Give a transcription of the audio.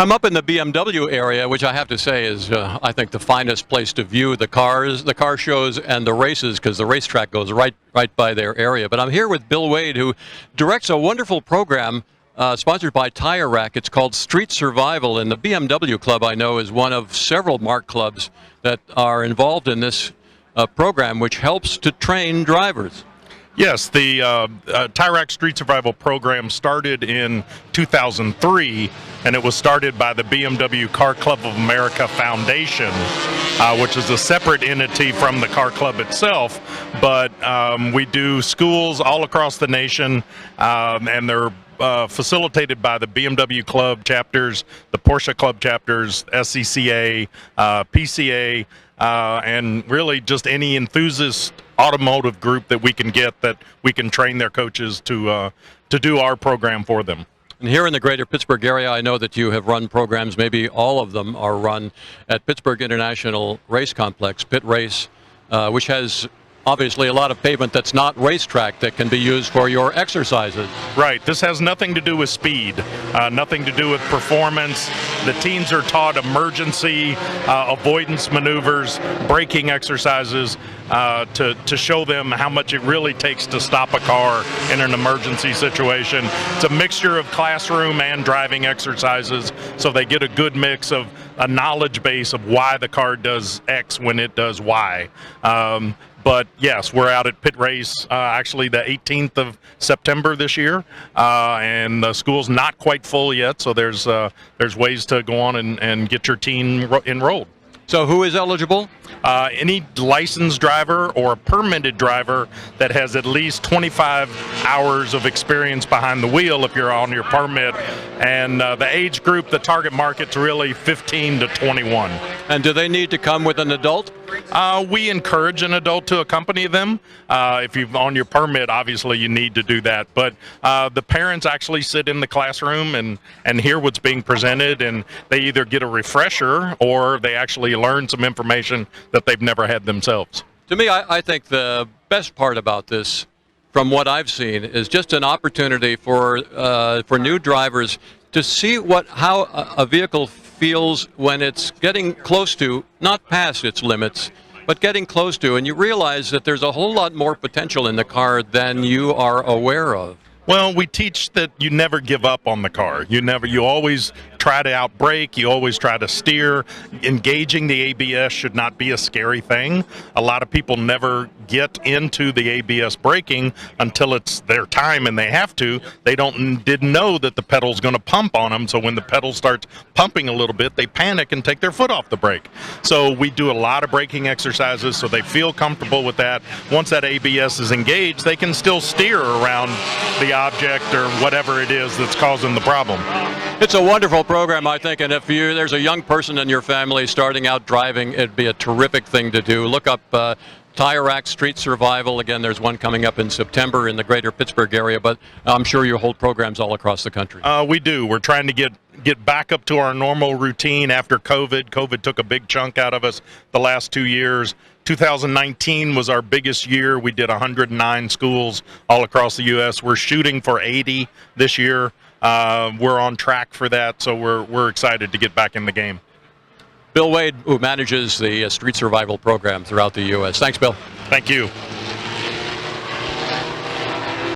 I'm up in the BMW area, which I have to say is, I think, the finest place to view the cars, the car shows, and the races, because the racetrack goes right by their area. But I'm here with Bill Wade, who directs a wonderful program sponsored by Tire Rack. It's called Street Survival, and the BMW Club, I know, is one of several marque clubs that are involved in this program, which helps to train drivers. Yes, the Tire Rack Street Survival program started in 2003, and it was started by the BMW Car Club of America Foundation, which is a separate entity from the car club itself. But we do schools all across the nation, and they're facilitated by the BMW Club chapters, the Porsche Club chapters, SCCA, PCA, and really just any enthusiast automotive group that we can get, that we can train their coaches to do our program for them. And here in the greater Pittsburgh area, I know that you have run programs, maybe all of them are run at Pittsburgh International Race Complex, Pit Race, which has obviously a lot of pavement that's not racetrack that can be used for your exercises. Right. This has nothing to do with speed, nothing to do with performance. The teams are taught emergency avoidance maneuvers, braking exercises to show them how much it really takes to stop a car in an emergency situation. It's a mixture of classroom and driving exercises, so they get a good mix of a knowledge base of why the car does X when it does Y. But yes, we're out at Pit Race actually the 18th of September this year, and the school's not quite full yet, so there's ways to go on and get your team enrolled. So who is eligible? Any licensed driver or permitted driver that has at least 25 hours of experience behind the wheel if you're on your permit, and the age group, the target market's really 15 to 21. And do they need to come with an adult? We encourage an adult to accompany them. If you're on your permit, obviously you need to do that. But the parents actually sit in the classroom and hear what's being presented, and they either get a refresher or they actually learn some information that they've never had themselves. To me, I think the best part about this, from what I've seen, is just an opportunity for new drivers to see how a vehicle feels when it's getting close to, not past its limits, but getting close to, and you realize that there's a whole lot more potential in the car than you are aware of. Well, we teach that you never give up on the car. You always try to outbrake, you always try to steer. Engaging the ABS should not be a scary thing. A lot of people never get into the ABS braking until it's their time and they have to. They didn't know that the pedal's going to pump on them, so when the pedal starts pumping a little bit, they panic and take their foot off the brake. So we do a lot of braking exercises so they feel comfortable with that. Once that ABS is engaged, they can still steer around the object or whatever it is that's causing the problem. It's a wonderful program, I think, and if there's a young person in your family starting out driving, it'd be a terrific thing to do. Look up Tire Rack Street Survival. Again, there's one coming up in September in the greater Pittsburgh area, but I'm sure you hold programs all across the country. We do. We're trying to get back up to our normal routine after COVID. COVID took a big chunk out of us the last 2 years. 2019 was our biggest year. We did 109 schools all across the U.S. We're shooting for 80 this year. We're on track for that, so we're excited to get back in the game. Bill Wade, who manages the Street Survival program throughout the U.S. Thanks, Bill. Thank you.